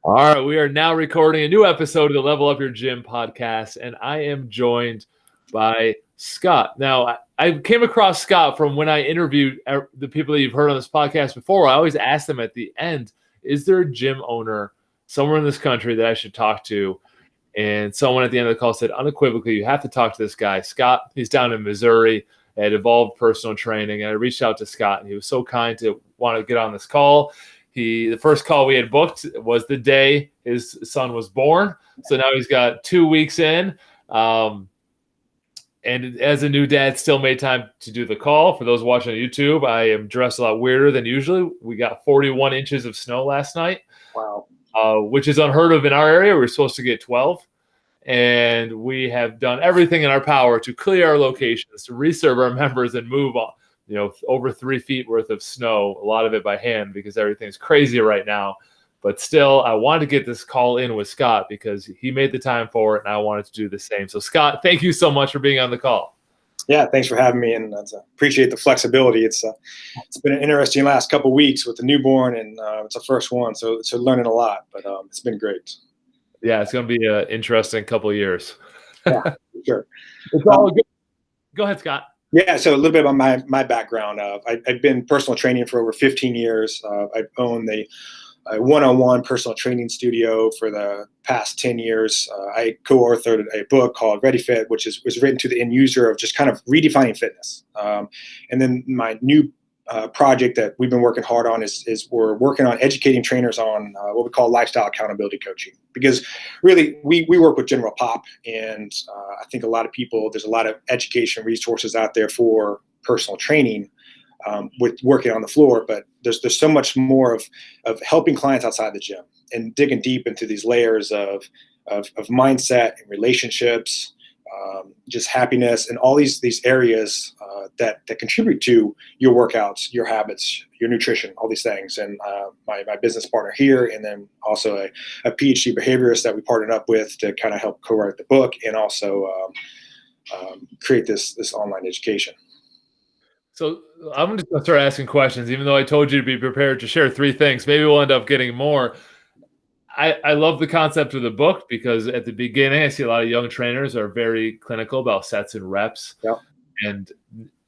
All right, we are now recording a new episode of the Level Up Your Gym podcast, and I am joined by Scott. Now, I came across Scott from when I interviewed the people that you've heard on this podcast before. I always ask them at the end, is there a gym owner somewhere in this country that I should talk to? And someone at the end of the call said, unequivocally, you have to talk to this guy. Scott, he's down in Missouri at Evolved Personal Training, and I reached out to Scott, and he was so kind to want to get on this call. The first call we had booked was the day his son was born. So now he's got 2 weeks in. And as a new dad, still made time to do the call. For those watching on YouTube, I am dressed a lot weirder than usually. We got 41 inches of snow last night. Wow. Which is unheard of in our area. We're supposed to get 12. And we have done everything in our power to clear our locations, to reserve our members and move on. Over 3 feet worth of snow, a lot of it by hand because everything's crazy right now. But still, I wanted to get this call in with Scott because he made the time for it, and I wanted to do the same. So, Scott, thank you so much for being on the call. Yeah, thanks for having me, and appreciate the flexibility. It's been an interesting last couple of weeks with the newborn, and it's the first one, so learning a lot. But it's been great. Yeah, it's going to be an interesting couple of years. Yeah, sure. It's all good. Go ahead, Scott. Yeah, so a little bit about my background. I've been personal training for over 15 years. I've owned a one-on-one personal training studio for the past 10 years. I co-authored a book called Redefit, which was written to the end user of just kind of redefining fitness. And then my new project that we've been working hard on is we're working on educating trainers on what we call lifestyle accountability coaching. Because really, we work with general pop, and I think a lot of people, there's a lot of education resources out there for personal training with working on the floor, but there's so much more of helping clients outside the gym and digging deep into these layers of mindset and relationships, just happiness, and all these areas that contribute to your workouts, your habits, your nutrition, all these things. And my business partner here, and then also a PhD behaviorist that we partnered up with to kind of help co-write the book, and also create this online education. So I'm just going to start asking questions, even though I told you to be prepared to share 3 things. Maybe we'll end up getting more. I love the concept of the book because at the beginning, I see a lot of young trainers are very clinical about sets and reps. Yep. And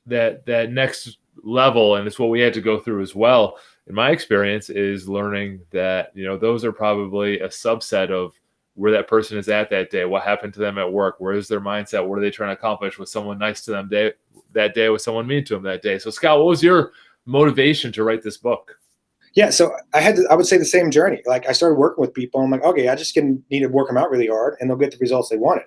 that next level, and it's what we had to go through as well, in my experience, is learning that, those are probably a subset of where that person is at that day, what happened to them at work, where is their mindset, what are they trying to accomplish, was someone nice to them that day, was someone mean to them that day. So, Scott, what was your motivation to write this book? Yeah, so I would say the same journey. Like, I started working with people. I'm like, okay, I just need to work them out really hard, and they'll get the results they wanted.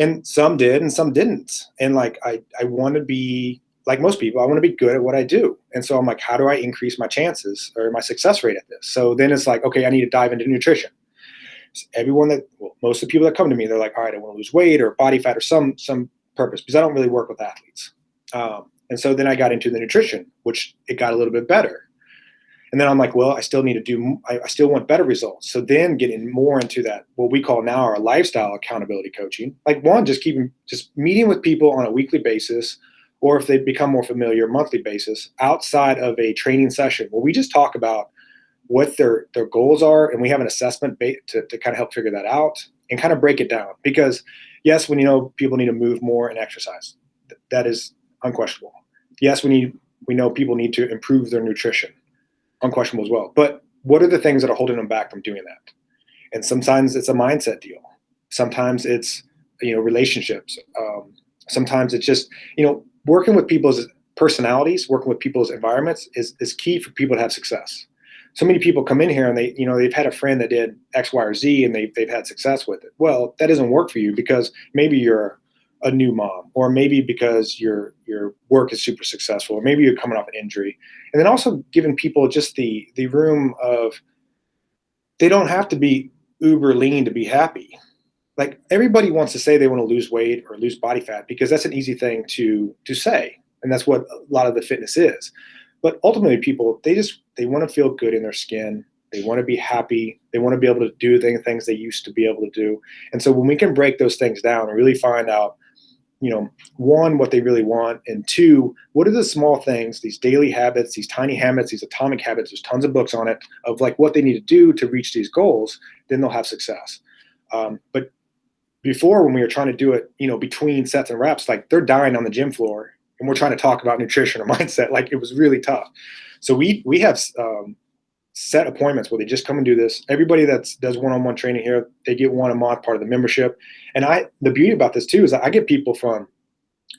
And some did, and some didn't. And like, I want to be like most people. I want to be good at what I do. And so I'm like, how do I increase my chances or my success rate at this? So then it's like, okay, I need to dive into nutrition. Most of the people that come to me, they're like, all right, I want to lose weight or body fat or some purpose, because I don't really work with athletes. And so then I got into the nutrition, which it got a little bit better. And then I'm like, well, I still want better results. So then getting more into that, what we call now our lifestyle accountability coaching, like just meeting with people on a weekly basis, or if they become more familiar, monthly basis, outside of a training session where we just talk about what their goals are. And we have an assessment to kind of help figure that out and kind of break it down. Because yes, when people need to move more and exercise, that is unquestionable. Yes, we know people need to improve their nutrition. Unquestionable as well. But what are the things that are holding them back from doing that? And sometimes it's a mindset deal. Sometimes it's, relationships. Sometimes it's just, working with people's personalities, working with people's environments is key for people to have success. So many people come in here and they've had a friend that did X, Y, or Z, and they've had success with it. Well, that doesn't work for you because maybe you're a new mom, or maybe because your work is super successful, or maybe you're coming off an injury. And then also giving people just the room of, they don't have to be uber lean to be happy. Like, everybody wants to say they want to lose weight or lose body fat because that's an easy thing to say. And that's what a lot of the fitness is. But ultimately, people, they want to feel good in their skin. They want to be happy. They want to be able to do things they used to be able to do. And so when we can break those things down and really find out one, what they really want, and two, what are the small things, these daily habits, these tiny habits, these atomic habits, there's tons of books on it, of like what they need to do to reach these goals, then they'll have success. But before, when we were trying to do it, between sets and reps, like they're dying on the gym floor and we're trying to talk about nutrition or mindset. Like it was really tough. So we have set appointments where they just come and do this. Everybody that does one-on-one training here, they get one a month, part of the membership. And the beauty about this too is that I get people from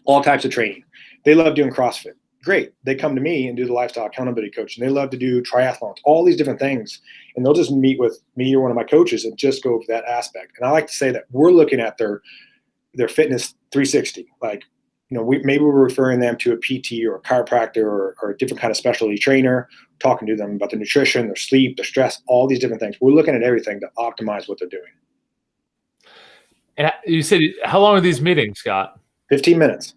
all types of training. They love doing CrossFit. Great. They come to me and do the lifestyle accountability coaching. They love to do triathlons, all these different things. And they'll just meet with me or one of my coaches and just go over that aspect. And I like to say that we're looking at their fitness 360. Like, maybe we're referring them to a PT or a chiropractor or a different kind of specialty trainer, talking to them about their nutrition, their sleep, their stress, all these different things. We're looking at everything to optimize what they're doing. And you said, how long are these meetings, Scott? 15 minutes.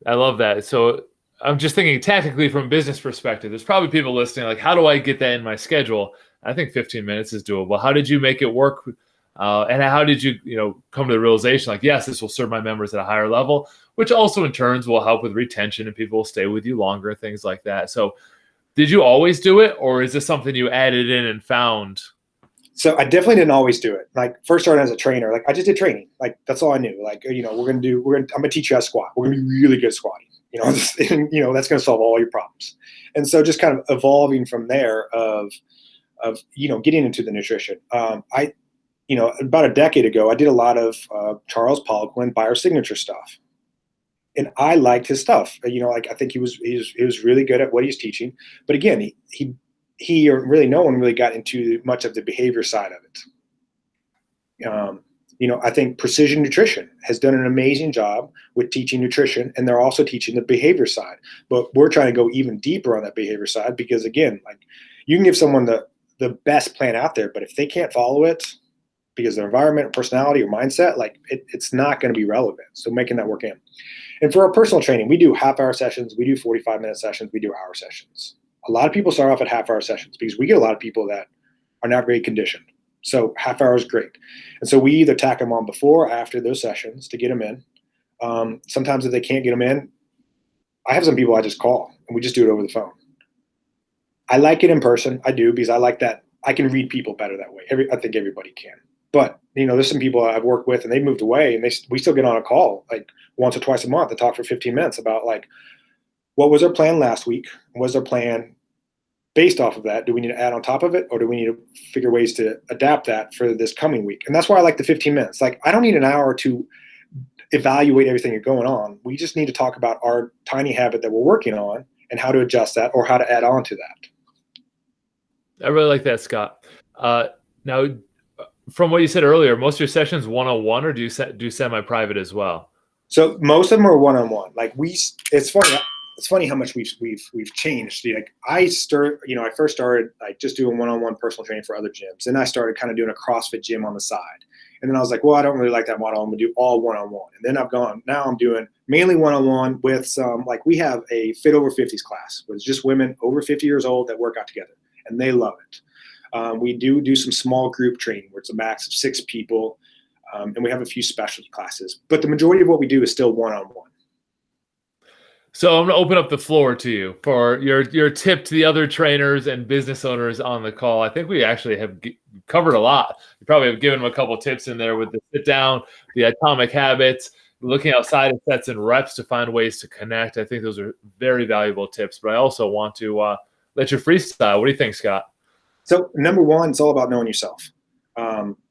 I love that. So I'm just thinking tactically from a business perspective, there's probably people listening like, how do I get that in my schedule? I think 15 minutes is doable. How did you make it work? And how did you, come to the realization like, yes, this will serve my members at a higher level, which also in turns will help with retention and people will stay with you longer, things like that. So did you always do it, or is this something you added in and found? So I definitely didn't always do it. Like first started as a trainer, like I just did training. Like that's all I knew. Like, I'm going to teach you how to squat. We're going to be really good squatting, that's going to solve all your problems. And so just kind of evolving from there of getting into the nutrition. About a decade ago, I did a lot of Charles Poliquin biosignature stuff. And I liked his stuff. I think he was really good at what he's teaching. But again, he or really no one really got into much of the behavior side of it. I think Precision Nutrition has done an amazing job with teaching nutrition, and they're also teaching the behavior side. But we're trying to go even deeper on that behavior side because, again, like you can give someone the best plan out there, but if they can't follow it because of their environment, or personality, or mindset, like it's not going to be relevant. So making that work in. And for our personal training, we do half-hour sessions, we do 45-minute sessions, we do hour sessions. A lot of people start off at half-hour sessions because we get a lot of people that are not very conditioned. So half hour is great. And so we either tack them on before or after those sessions to get them in. Sometimes if they can't get them in, I have some people I just call and we just do it over the phone. I like it in person. I do, because I like that. I can read people better that way. I think everybody can. But, there's some people I've worked with and they moved away and we still get on a call like once or twice a month to talk for 15 minutes about like, what was our plan last week? What was our plan based off of that? Do we need to add on top of it, or do we need to figure ways to adapt that for this coming week? And that's why I like the 15 minutes. Like, I don't need an hour to evaluate everything that's going on. We just need to talk about our tiny habit that we're working on and how to adjust that or how to add on to that. I really like that, Scott. Now, from what you said earlier, most of your sessions one-on-one, or do you do semi-private as well? So most of them are one-on-one. Like it's funny how much we've changed. Like I first started like just doing one-on-one personal training for other gyms. Then I started kind of doing a CrossFit gym on the side. And then I was like, well, I don't really like that model. I'm gonna do all one-on-one. And then now I'm doing mainly one-on-one with some, like we have a Fit Over 50s class where it's just women over 50 years old that work out together and they love it. We do some small group training where it's a max of 6 people. And we have a few specialty classes, but the majority of what we do is still one-on-one. So I'm going to open up the floor to you for your tip to the other trainers and business owners on the call. I think we actually have covered a lot. You probably have given them a couple tips in there with the sit down, the atomic habits, looking outside of sets and reps to find ways to connect. I think those are very valuable tips, but I also want to let you freestyle. What do you think, Scott? So number one, it's all about knowing yourself.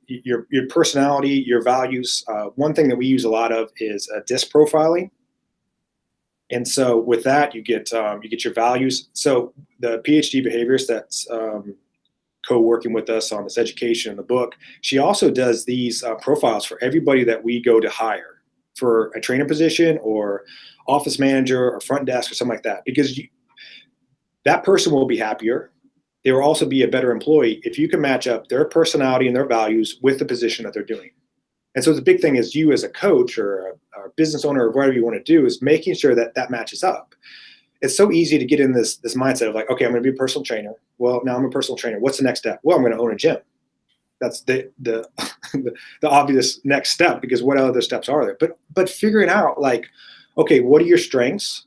Your personality, your values. One thing that we use a lot of is disc profiling. And so with that, you get your values. So the PhD behaviorist that's co-working with us on this education in the book, she also does these profiles for everybody that we go to hire for a trainer position or office manager or front desk or something like that, because that person will be happier. They will also be a better employee if you can match up their personality and their values with the position that they're doing. And so the big thing is you as a coach or a business owner or whatever you want to do is making sure that that matches up. It's so easy to get in this mindset of like, okay, I'm going to be a personal trainer. Well, now I'm a personal trainer. What's the next step? Well, I'm going to own a gym. that's the the obvious next step, because what other steps are there? But figuring out like, okay, what are your strengths?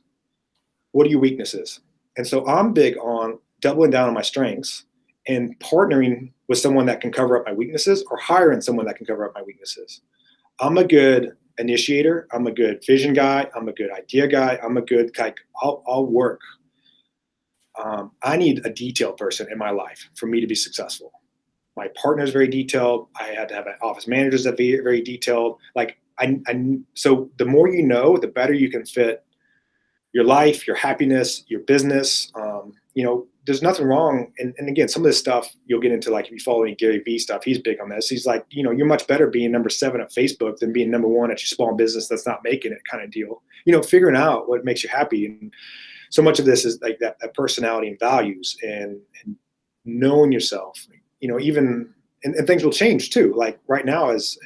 What are your weaknesses? And so I'm big on doubling down on my strengths and partnering with someone that can cover up my weaknesses, or hiring someone that can cover up my weaknesses. I'm a good initiator. I'm a good vision guy. I'm a good idea guy. I'm a good, like, I'll work. I need a detailed person in my life for me to be successful. My partner is very detailed. I had to have an office managers that be very detailed. Like so the more you know, the better you can fit your life, your happiness, your business. There's nothing wrong. And again, some of this stuff you'll get into, like if you follow any Gary Vee stuff, he's big on this. He's like, you're much better being number 7 at Facebook than being number 1 at your small business that's not making it, kind of deal. Figuring out what makes you happy. And so much of this is like that personality and values, and knowing yourself, even, and things will change too. Like right now, as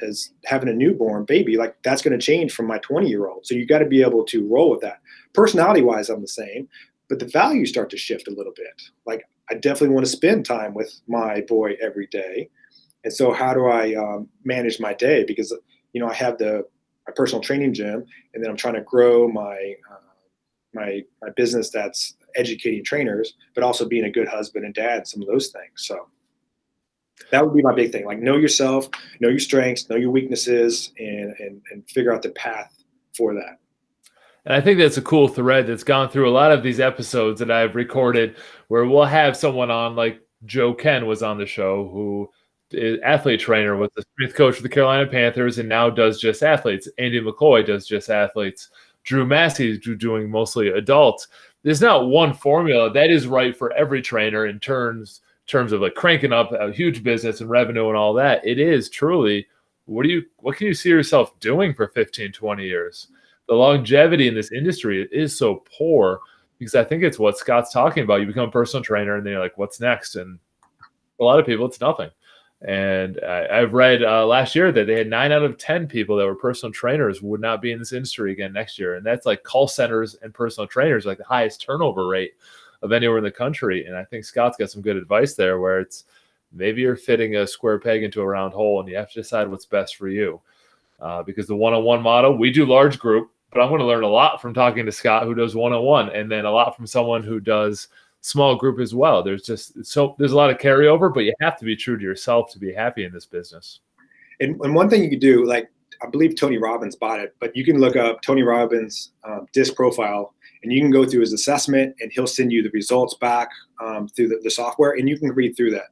having a newborn baby, like that's going to change from my 20-year-old. So you got to be able to roll with that. Personality wise, I'm the same, but the values start to shift a little bit. Like I definitely want to spend time with my boy every day. And so how do I manage my day? Because, I have my personal training gym, and then I'm trying to grow my business that's educating trainers, but also being a good husband and dad, some of those things. So that would be my big thing. Like, know yourself, know your strengths, know your weaknesses, and figure out the path for that. And I think that's a cool thread that's gone through a lot of these episodes that I've recorded, where we'll have someone on, like Joe Ken was on the show, who is athlete trainer, was the strength coach for the Carolina Panthers, and now does just athletes. Andy McCoy does just athletes. Drew Massey is doing mostly adults. There's not one formula that is right for every trainer in terms of like cranking up a huge business and revenue and all that. It is truly, what can you see yourself doing for 15, 20 years? The longevity in this industry is so poor, because I think it's what Scott's talking about. You become a personal trainer and then you're like, what's next? And a lot of people, it's nothing. And I've read last year that they had 9 out of 10 people that were personal trainers would not be in this industry again next year. And that's like call centers and personal trainers, like the highest turnover rate of anywhere in the country. And I think Scott's got some good advice there, where it's maybe you're fitting a square peg into a round hole, and you have to decide what's best for you. Because the one-on-one model, we do large group, but I'm going to learn a lot from talking to Scott, who does one-on-one, and then a lot from someone who does small group as well. There's a lot of carryover, but you have to be true to yourself to be happy in this business. And one thing you could do, like I believe Tony Robbins bought it, but you can look up Tony Robbins' DISC profile, and you can go through his assessment, and he'll send you the results back through the software, and you can read through that.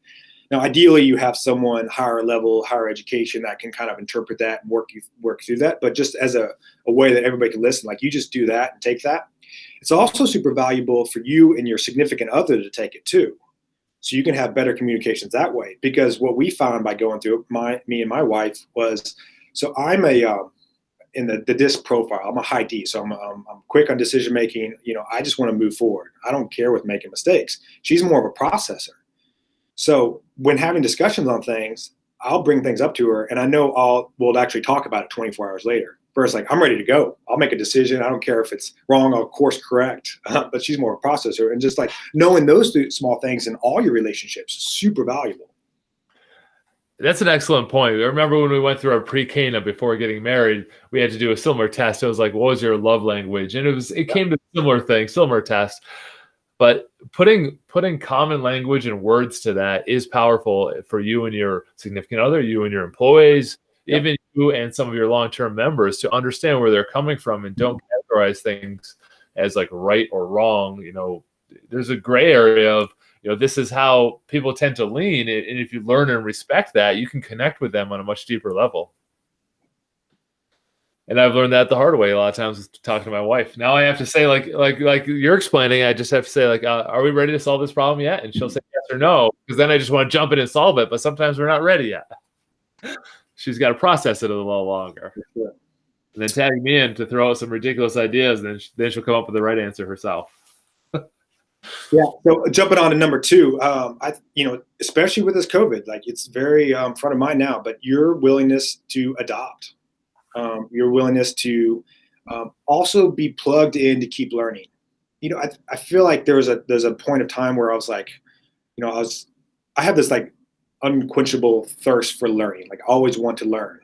Now, ideally, you have someone higher level, higher education that can kind of interpret that and work through that. But just as a way that everybody can listen, like you just do that and take that. It's also super valuable for you and your significant other to take it too. So you can have better communications that way. Because what we found by going through it, me and my wife, was, so I'm in the DISC profile, I'm a high D. So I'm quick on decision making. I just want to move forward. I don't care with making mistakes. She's more of a processor. So when having discussions on things, I'll bring things up to her, and I know we'll actually talk about it 24 hours later. First, like, I'm ready to go. I'll make a decision. I don't care if it's wrong. I'll course correct. But she's more of a processor, and just like knowing those small things in all your relationships is super valuable. That's an excellent point. I remember when we went through our pre-Cana before getting married, we had to do a similar test. It was like, what was your love language? And it came to similar test. But putting common language and words to that is powerful for you and your significant other, you and your employees, even you and some of your long-term members, to understand where they're coming from, and don't categorize things as like right or wrong. There's a gray area of, this is how people tend to lean. And if you learn and respect that, you can connect with them on a much deeper level. And I've learned that the hard way a lot of times talking to my wife. Now I have to say, like you're explaining, I just have to say, like, are we ready to solve this problem yet? And she'll say yes or no, because then I just want to jump in and solve it. But sometimes we're not ready yet. She's got to process it a little longer. Sure. And then tagging me in to throw out some ridiculous ideas, and then she'll come up with the right answer herself. Yeah. So jumping on to number 2, especially with this COVID, like it's very front of mind now, but your willingness to adopt. Your willingness to also be plugged in to keep learning. I feel like there's a point of time where I was like, I have this like unquenchable thirst for learning, like always want to learn.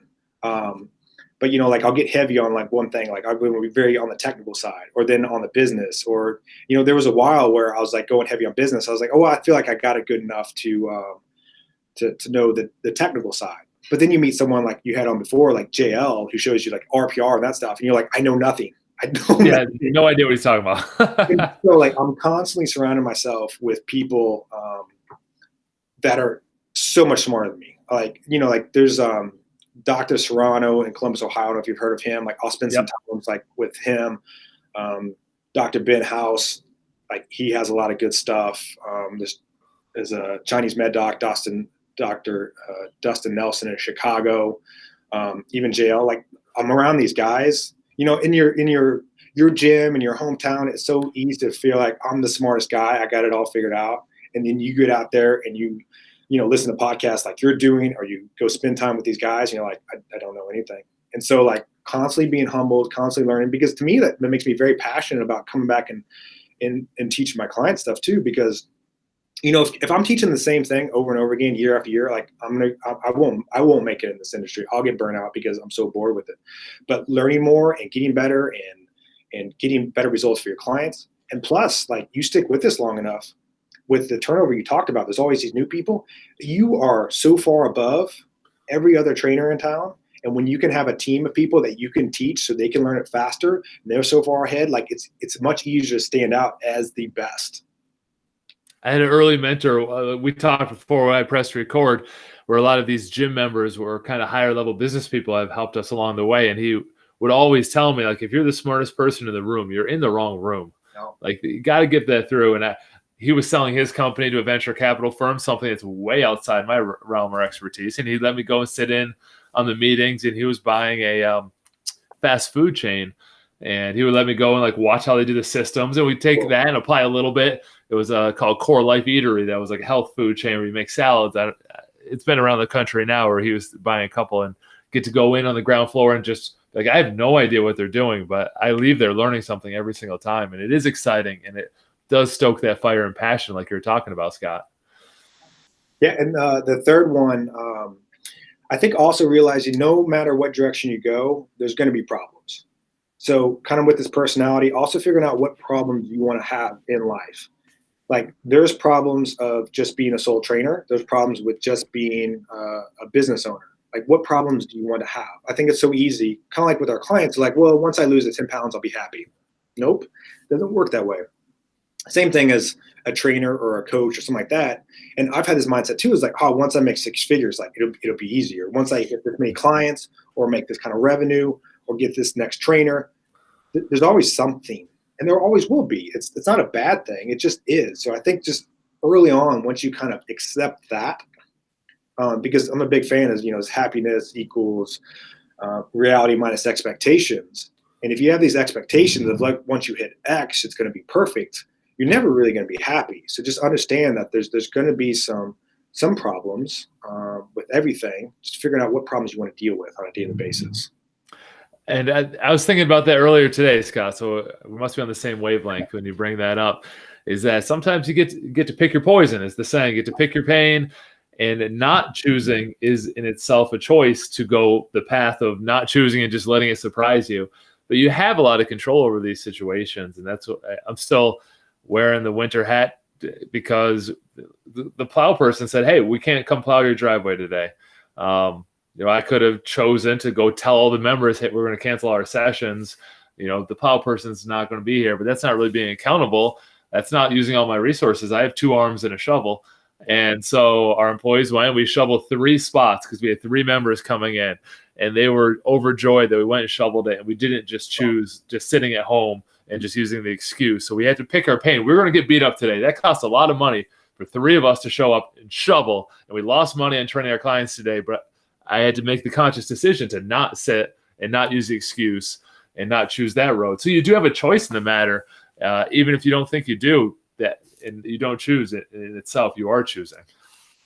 But like I'll get heavy on like one thing, like I'm going to be very on the technical side, or then on the business, or there was a while where I was like going heavy on business. I was like, oh, I feel like I got it good enough to know the technical side. But then you meet someone like you had on before, like JL, who shows you like RPR and that stuff, and you're like, I know nothing. I don't. Yeah, no idea what he's talking about. And so like I'm constantly surrounding myself with people that are so much smarter than me. Like like there's Dr. Serrano in Columbus, Ohio. I don't know if you've heard of him. Like I'll spend some time like with him. Dr. Ben House, like he has a lot of good stuff. There's a Chinese med doc, Dr. Dustin Nelson in Chicago. Even JL. Like I'm around these guys. In your gym in your hometown, it's so easy to feel like I'm the smartest guy. I got it all figured out. And then you get out there and you listen to podcasts like you're doing, or you go spend time with these guys, and you're like, I don't know anything. And so like constantly being humbled, constantly learning, because to me that makes me very passionate about coming back and teaching my clients stuff too. Because if I'm teaching the same thing over and over again, year after year, like I won't make it in this industry. I'll get burnt out because I'm so bored with it. But learning more and getting better and getting better results for your clients. And plus, like you stick with this long enough, with the turnover you talked about, there's always these new people. You are so far above every other trainer in town. And when you can have a team of people that you can teach so they can learn it faster, and they're so far ahead, like it's much easier to stand out as the best. I had an early mentor. We talked before when I pressed record, where a lot of these gym members were kind of higher level business people have helped us along the way. And he would always tell me, like, if you're the smartest person in the room, you're in the wrong room. No. Like you got to get that through. And he was selling his company to a venture capital firm, something that's way outside my realm or expertise. And he let me go and sit in on the meetings, and he was buying a fast food chain, and he would let me go and like watch how they do the systems. And we'd take that and apply a little bit. It was called Core Life Eatery. That was like a health food chain where you make salads. It's been around the country now, where he was buying a couple and get to go in on the ground floor and just like, I have no idea what they're doing, but I leave there learning something every single time. And it is exciting. And it does stoke that fire and passion like you're talking about, Scott. Yeah. And the third one, I think also realizing no matter what direction you go, there's going to be problems. So kind of with this personality, also figuring out what problems you want to have in life. Like there's problems of just being a sole trainer. There's problems with just being a business owner. Like what problems do you want to have? I think it's so easy, kind of like with our clients, like, well, once I lose the 10 pounds, I'll be happy. Nope, it doesn't work that way. Same thing as a trainer or a coach or something like that. And I've had this mindset too, is like, oh, once I make six figures, like it'll be easier. Once I hit this many clients or make this kind of revenue or get this next trainer, there's always something. And there always will be. It's not a bad thing. It just is. So I think just early on, once you kind of accept that, because I'm a big fan of, is happiness equals reality minus expectations. And if you have these expectations of like, once you hit X, it's going to be perfect, you're never really going to be happy. So just understand that there's going to be some problems with everything. Just figuring out what problems you want to deal with on a daily basis. And I was thinking about that earlier today, Scott. So we must be on the same wavelength when you bring that up. Is that sometimes you get to pick your poison, is the saying. You get to pick your pain, and not choosing is in itself a choice to go the path of not choosing and just letting it surprise you. But you have a lot of control over these situations, and that's what I'm still wearing the winter hat, because the plow person said, "Hey, we can't come plow your driveway today." I could have chosen to go tell all the members, "Hey, we're going to cancel our sessions." The plow person's not going to be here, but that's not really being accountable. That's not using all my resources. I have 2 arms and a shovel. And so our employees went, we shoveled 3 spots because we had 3 members coming in, and they were overjoyed that we went and shoveled it. And we didn't just choose just sitting at home and just using the excuse. So we had to pick our pain. We were going to get beat up today. That cost a lot of money for 3 of us to show up and shovel. And we lost money on training our clients today, but I had to make the conscious decision to not sit and not use the excuse and not choose that road. So you do have a choice in the matter, even if you don't think you do, that, and you don't choose it in itself, you are choosing.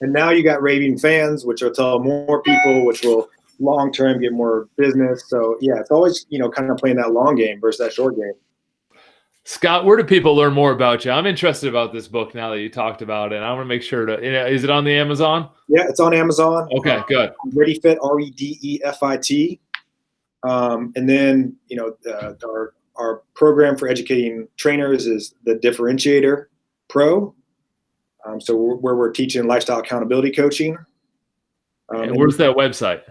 And now you got raving fans, which will tell more people, which will long-term get more business. So yeah, it's always, kind of playing that long game versus that short game. Scott, where do people learn more about you? I'm interested about this book now that you talked about it. I want to make sure to, is it on the Amazon? Yeah, it's on Amazon. Okay, good. Redefit, Redefit. And then, our program for educating trainers is the Differentiator Pro. So where we're teaching lifestyle accountability coaching. And where's that website?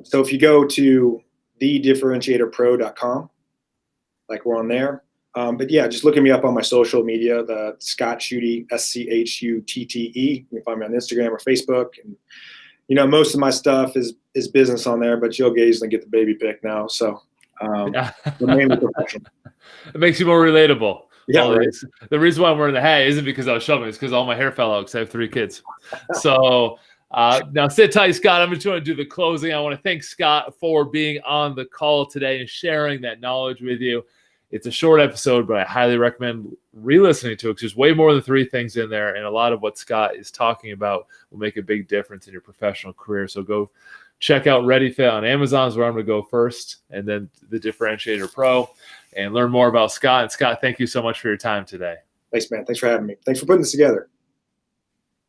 So if you go to thedifferentiatorpro.com, like we're on there. But yeah, just looking me up on my social media, the Scott Schutte, Schutte. You can find me on Instagram or Facebook. And, most of my stuff is business on there, but you'll occasionally get the baby pic now. So mainly professional. It makes you more relatable. Yeah, right. The reason why I'm wearing the hat isn't because I was shoving, it's because all my hair fell out because I have 3 kids. So now sit tight, Scott. I'm just going to do the closing. I want to thank Scott for being on the call today and sharing that knowledge with you. It's a short episode, but I highly recommend re-listening to it because there's way more than 3 things in there, and a lot of what Scott is talking about will make a big difference in your professional career. So go check out Redefit on Amazon is where I'm going to go first, and then the Differentiator Pro, and learn more about Scott. And Scott, thank you so much for your time today. Thanks, man. Thanks for having me. Thanks for putting this together.